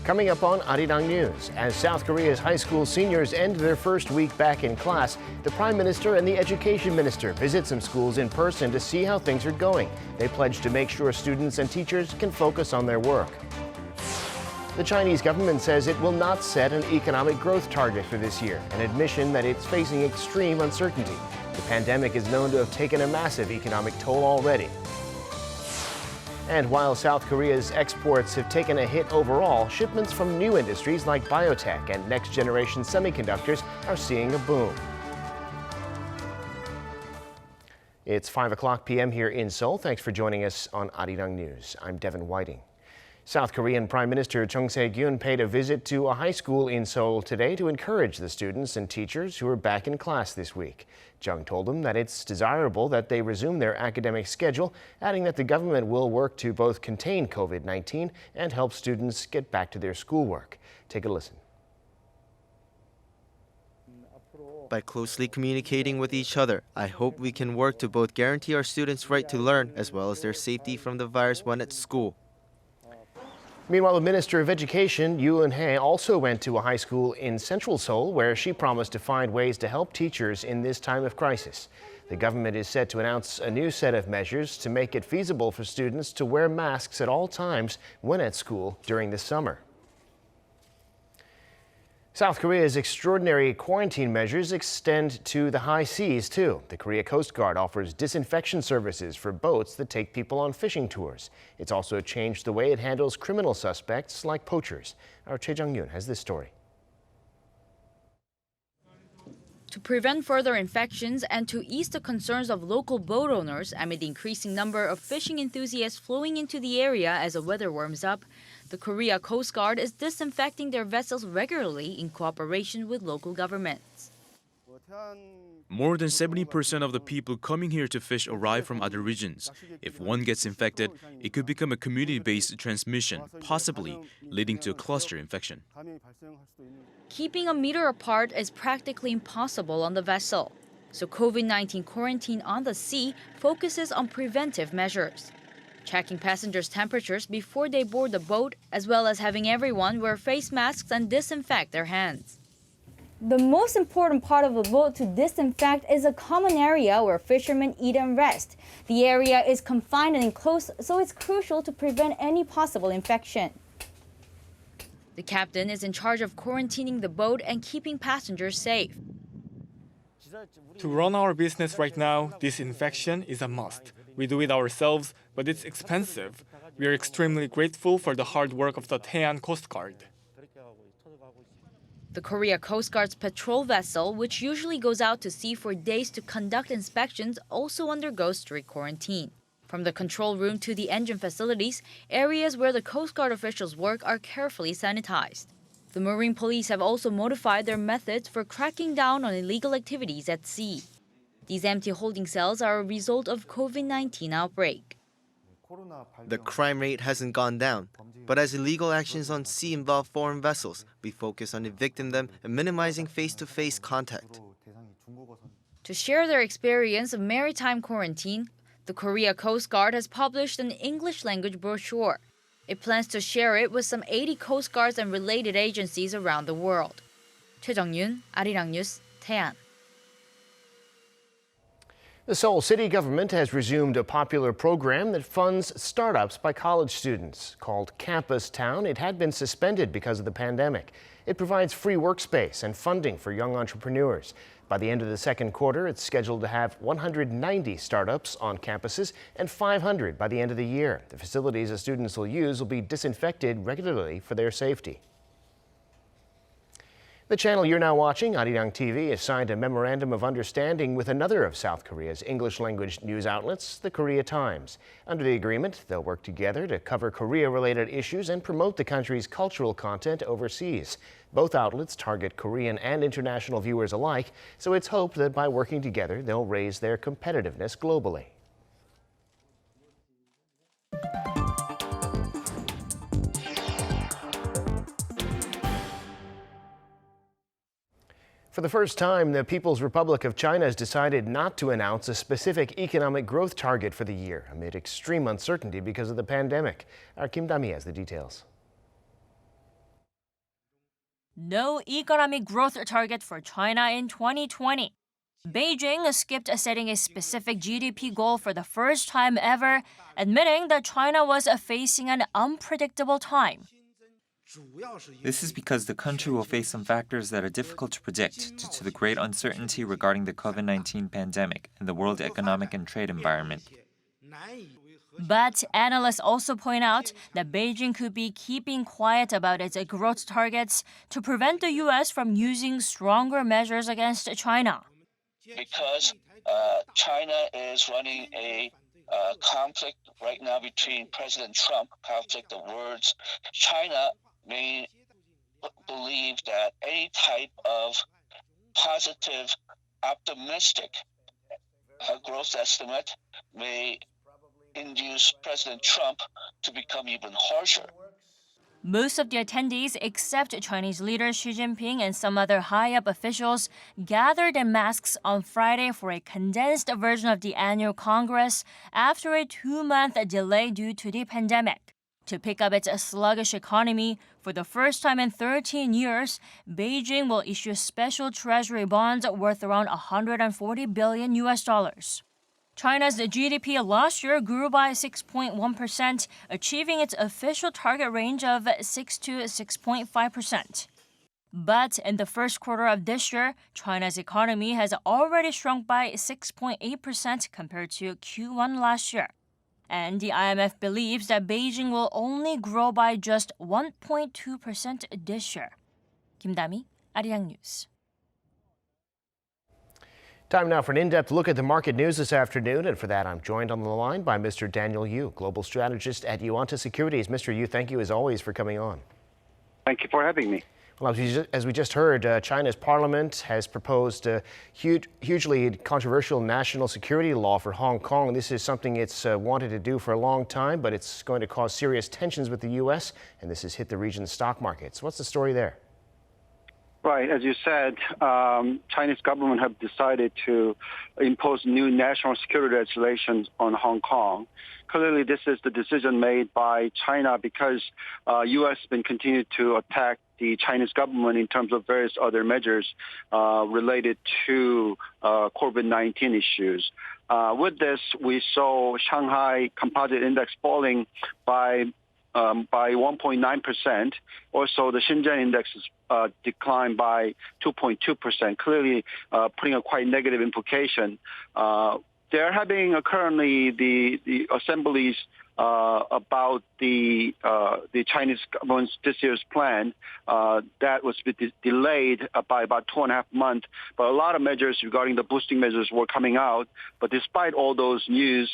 Coming up on Arirang News, as South Korea's high school seniors end their first week back in class, the Prime Minister and the Education Minister visit some schools in person to see how things are going. They pledge to make sure students and teachers can focus on their work. The Chinese government says it will not set an economic growth target for this year, an admission that it's facing extreme uncertainty. The pandemic is known to have taken a massive economic toll already. And while South Korea's exports have taken a hit overall, shipments from new industries like biotech and next-generation semiconductors are seeing a boom. It's 5 p.m. here in Seoul. Thanks for joining us on Arirang News. I'm Devin Whiting. South Korean Prime Minister Chung Se-kyun paid a visit to a high school in Seoul today to encourage the students and teachers who are back in class this week. Chung told them that it's desirable that they resume their academic schedule, adding that the government will work to both contain COVID-19 and help students get back to their schoolwork. Take a listen. By closely communicating with each other, I hope we can work to both guarantee our students' right to learn as well as their safety from the virus when at school. Meanwhile, the Minister of Education, Yoo Eun-hae, also went to a high school in central Seoul where she promised to find ways to help teachers in this time of crisis. The government is set to announce a new set of measures to make it feasible for students to wear masks at all times when at school during the summer. South Korea's extraordinary quarantine measures extend to the high seas, too. The Korea Coast Guard offers disinfection services for boats that take people on fishing tours. It's also changed the way it handles criminal suspects like poachers. Our Choi Jung-yoon has this story. To prevent further infections and to ease the concerns of local boat owners amid the increasing number of fishing enthusiasts flowing into the area as the weather warms up, the Korea Coast Guard is disinfecting their vessels regularly in cooperation with local governments. More than 70% of the people coming here to fish arrive from other regions. If one gets infected, it could become a community-based transmission, possibly leading to a cluster infection. Keeping a meter apart is practically impossible on the vessel. So COVID-19 quarantine on the sea focuses on preventive measures. Checking passengers' temperatures before they board the boat, as well as having everyone wear face masks and disinfect their hands. The most important part of a boat to disinfect is a common area where fishermen eat and rest. The area is confined and enclosed, so it's crucial to prevent any possible infection. The captain is in charge of quarantining the boat and keeping passengers safe. To run our business right now, disinfection is a must. We do it ourselves, but it's expensive. We are extremely grateful for the hard work of the Taean Coast Guard. The Korea Coast Guard's patrol vessel, which usually goes out to sea for days to conduct inspections, also undergoes strict quarantine. From the control room to the engine facilities, areas where the Coast Guard officials work are carefully sanitized. The Marine Police have also modified their methods for cracking down on illegal activities at sea. These empty holding cells are a result of COVID-19 outbreak. The crime rate hasn't gone down, but as illegal actions on sea involve foreign vessels, we focus on evicting them and minimizing face-to-face contact. To share their experience of maritime quarantine, the Korea Coast Guard has published an English-language brochure. It plans to share it with some 80 Coast Guards and related agencies around the world. Choi Jung-yoon, Arirang News, Taean. The Seoul city government has resumed a popular program that funds startups by college students. Called Campus Town, it had been suspended because of the pandemic. It provides free workspace and funding for young entrepreneurs. By the end of the second quarter, it's scheduled to have 190 startups on campuses and 500 by the end of the year. The facilities the students will use will be disinfected regularly for their safety. The channel you're now watching, Arirang TV, has signed a memorandum of understanding with another of South Korea's English-language news outlets, the Korea Times. Under the agreement, they'll work together to cover Korea-related issues and promote the country's cultural content overseas. Both outlets target Korean and international viewers alike, so it's hoped that by working together, they'll raise their competitiveness globally. For the first time, the People's Republic of China has decided not to announce a specific economic growth target for the year amid extreme uncertainty because of the pandemic. Our Kim Dami has the details. No economic growth target for China in 2020. Beijing skipped setting a specific GDP goal for the first time ever, admitting that China was facing an unpredictable time. This is because the country will face some factors that are difficult to predict due to the great uncertainty regarding the COVID-19 pandemic and the world economic and trade environment. But analysts also point out that Beijing could be keeping quiet about its growth targets to prevent the U.S. from using stronger measures against China. Because China is running a conflict right now between President Trump, conflict of words. China may believe that any type of positive, optimistic growth estimate may induce President Trump to become even harsher. Most of the attendees, except Chinese leader Xi Jinping and some other high-up officials, gathered in masks on Friday for a condensed version of the annual Congress after a 2-month delay due to the pandemic. To pick up its sluggish economy, for the first time in 13 years, Beijing will issue special treasury bonds worth around $140 billion. China's GDP last year grew by 6.1%, achieving its official target range of 6 to 6.5%. But in the first quarter of this year, China's economy has already shrunk by 6.8% compared to Q1 last year. And the IMF believes that Beijing will only grow by just 1.2% this year. 김다미, Arirang News. Time now for an in-depth look at the market news this afternoon, and for that I'm joined on the line by Mr. Daniel Yu, Global Strategist at Yuanta Securities. Mr. Yu, thank you as always for coming on. Thank you for having me. Well, as we just heard, China's parliament has proposed a hugely controversial national security law for Hong Kong. This is something it's wanted to do for a long time, but it's going to cause serious tensions with the U.S., and this has hit the region's stock markets. What's the story there? Right. As you said, Chinese government have decided to impose new national security regulations on Hong Kong. Clearly, this is the decision made by China because U.S. has been continued to attack the Chinese government in terms of various other measures related to COVID-19 issues. With this, we saw Shanghai Composite Index falling by 1.9%. Also, the Shenzhen index is declined by 2.2%, clearly putting a quite negative implication. They're having currently the assemblies about the Chinese government's this year's plan that was delayed by about 2.5 months. But a lot of measures regarding the boosting measures were coming out. But despite all those news,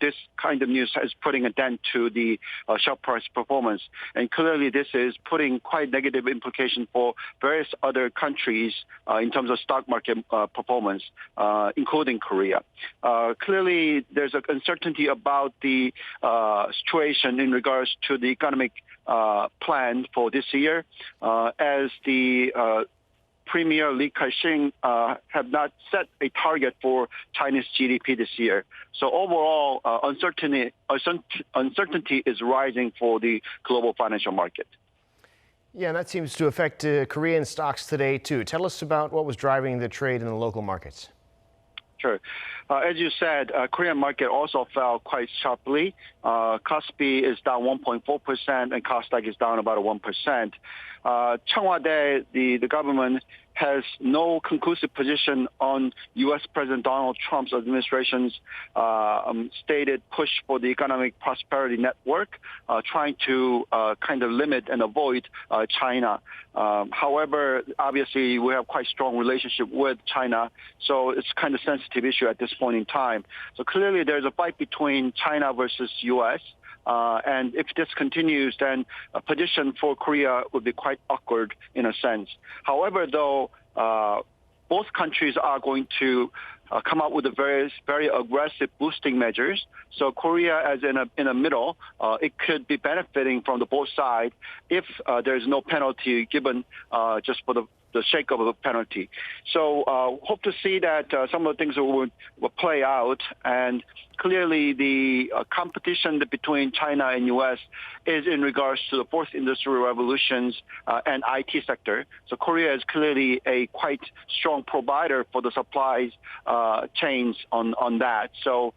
this kind of news is putting a dent to the share price performance. And clearly this is putting quite negative implications for various other countries in terms of stock market performance, including Korea. Clearly there's an uncertainty about the situation in regards to the economic plan for this year, as the Premier Li Ka-shing have not set a target for Chinese GDP this year. So overall, uncertainty is rising for the global financial market. Yeah, and that seems to affect Korean stocks today, too. Tell us about what was driving the trade in the local markets. Sure. As you said, Korean market also fell quite sharply. Kospi is down 1.4% and Kosdaq is down about 1%. Cheongwade, the government, has no conclusive position on U.S. President Donald Trump's administration's stated push for the economic prosperity network, trying to kind of limit and avoid China. However, obviously, we have quite strong relationship with China, so it's kind of sensitive issue at this point in time. So clearly, there's a fight between China versus U.S., and if this continues, then a position for Korea would be quite awkward in a sense. However, though, both countries are going to come out with a very aggressive boosting measures. So Korea, as in a middle, it could be benefiting from the both sides if there's no penalty given just for the sake of a penalty. So hope to see that some of the things will play out. And clearly the competition between China and U.S. is in regards to the fourth industrial revolutions and IT sector. So Korea is clearly a quite strong provider for the supplies chains on that. So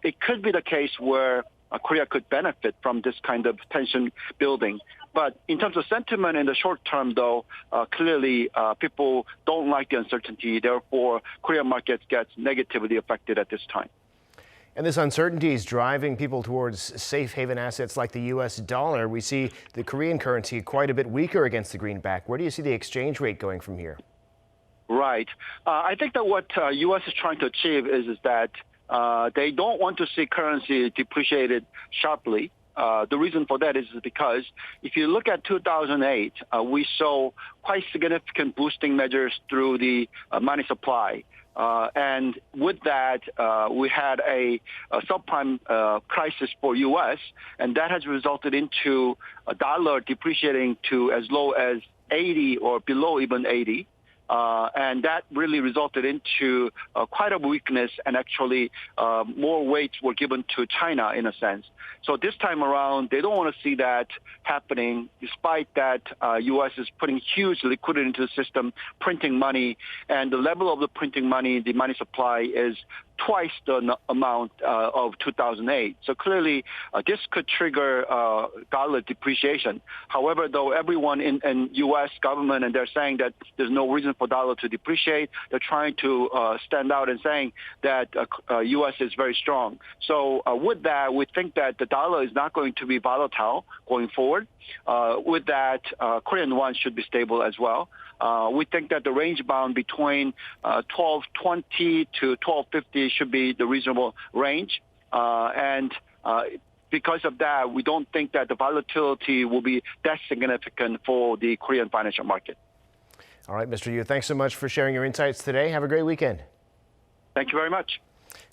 it could be the case where Korea could benefit from this kind of tension building. But in terms of sentiment in the short term, though, clearly people don't like the uncertainty. Therefore, Korean markets get negatively affected at this time. And this uncertainty is driving people towards safe haven assets like the U.S. dollar. We see the Korean currency quite a bit weaker against the greenback. Where do you see the exchange rate going from here? Right. I think that what U.S. is trying to achieve is that they don't want to see currency depreciated sharply. The reason for that is because if you look at 2008, we saw quite significant boosting measures through the money supply. And with that, we had a subprime crisis for U.S., and that has resulted into a dollar depreciating to as low as 80 or below even 80. And that really resulted into quite a weakness, and actually more weights were given to China in a sense. So this time around, they don't want to see that happening, despite that U.S. is putting huge liquidity into the system, printing money, and the level of the printing money, the money supply is twice the amount of 2008. So clearly, this could trigger dollar depreciation. However, though, everyone in U.S. government, and they're saying that there's no reason for dollar to depreciate, they're trying to stand out and saying that U.S. is very strong. So with that, we think that the dollar is not going to be volatile going forward. With that, Korean won should be stable as well. We think that the range bound between 1220 to 1250 should be the reasonable range. And because of that, we don't think that the volatility will be that significant for the Korean financial market. All right, Mr. Yu, thanks so much for sharing your insights today. Have a great weekend. Thank you very much.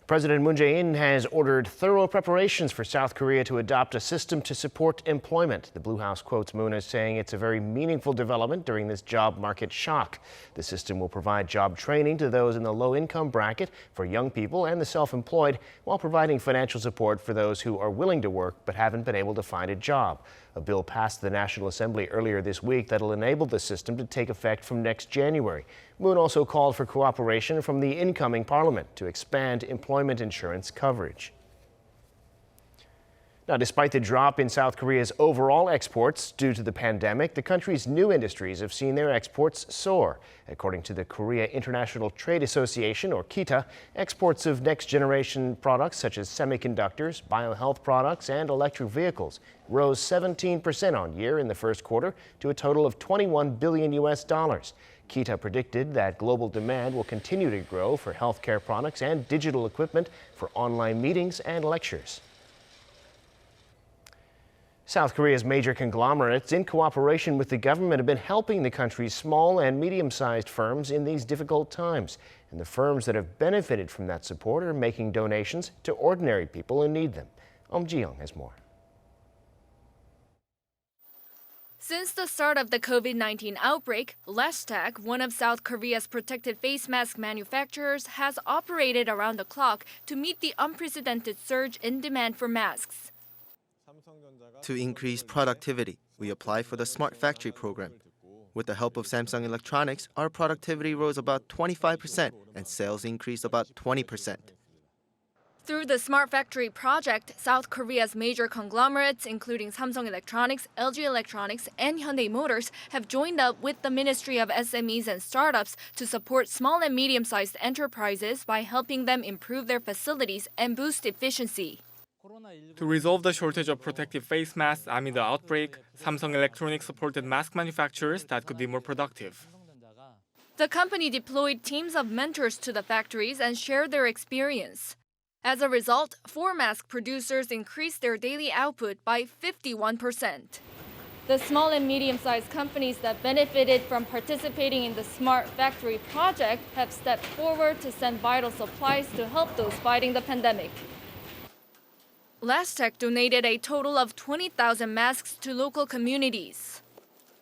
President Moon Jae-in has ordered thorough preparations for South Korea to adopt a system to support employment. The Blue House quotes Moon as saying it's a very meaningful development during this job market shock. The system will provide job training to those in the low-income bracket, for young people and the self-employed, while providing financial support for those who are willing to work but haven't been able to find a job. A bill passed the National Assembly earlier this week that'll enable the system to take effect from next January. Moon also called for cooperation from the incoming parliament to expand employment insurance coverage. Now, despite the drop in South Korea's overall exports due to the pandemic, the country's new industries have seen their exports soar. According to the Korea International Trade Association, or KITA, exports of next-generation products such as semiconductors, biohealth products, and electric vehicles rose 17% on year in the first quarter to a total of $21 billion. KITA predicted that global demand will continue to grow for healthcare products and digital equipment for online meetings and lectures. South Korea's major conglomerates, in cooperation with the government, have been helping the country's small and medium-sized firms in these difficult times. And the firms that have benefited from that support are making donations to ordinary people who need them. Ji-young has more. Since the start of the COVID-19 outbreak, Lestech, one of South Korea's protective face mask manufacturers, has operated around the clock to meet the unprecedented surge in demand for masks. To increase productivity, we apply for the Smart Factory program. With the help of Samsung Electronics, our productivity rose about 25% and sales increased about 20%. Through the Smart Factory project, South Korea's major conglomerates, including Samsung Electronics, LG Electronics, and Hyundai Motors, have joined up with the Ministry of SMEs and Startups to support small and medium-sized enterprises by helping them improve their facilities and boost efficiency. To resolve the shortage of protective face masks amid the outbreak, Samsung Electronics supported mask manufacturers that could be more productive. The company deployed teams of mentors to the factories and shared their experience. As a result, 4 mask producers increased their daily output by 51%. The small and medium-sized companies that benefited from participating in the Smart Factory project have stepped forward to send vital supplies to help those fighting the pandemic. Lastech donated a total of 20,000 masks to local communities.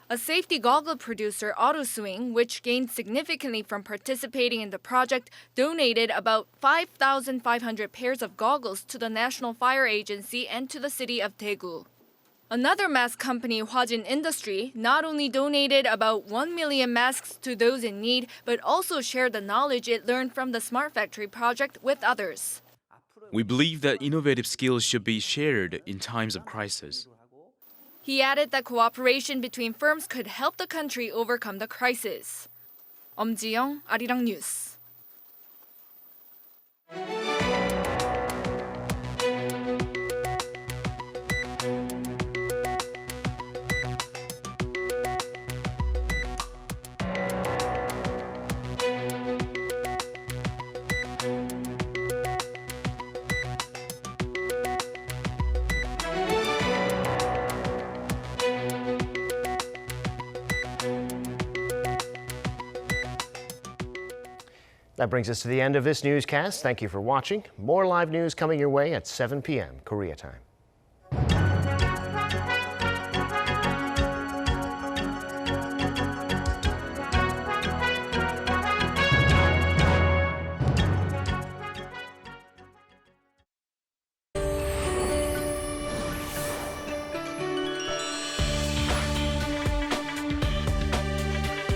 A safety goggle producer, AutoSwing, which gained significantly from participating in the project, donated about 5,500 pairs of goggles to the National Fire Agency and to the city of Daegu. Another mask company, Hwajin Industry, not only donated about 1 million masks to those in need, but also shared the knowledge it learned from the Smart Factory project with others. We believe that innovative skills should be shared in times of crisis. He added that cooperation between firms could help the country overcome the crisis. 엄지영, Arirang News. That brings us to the end of this newscast. Thank you for watching. More live news coming your way at 7 p.m. Korea time.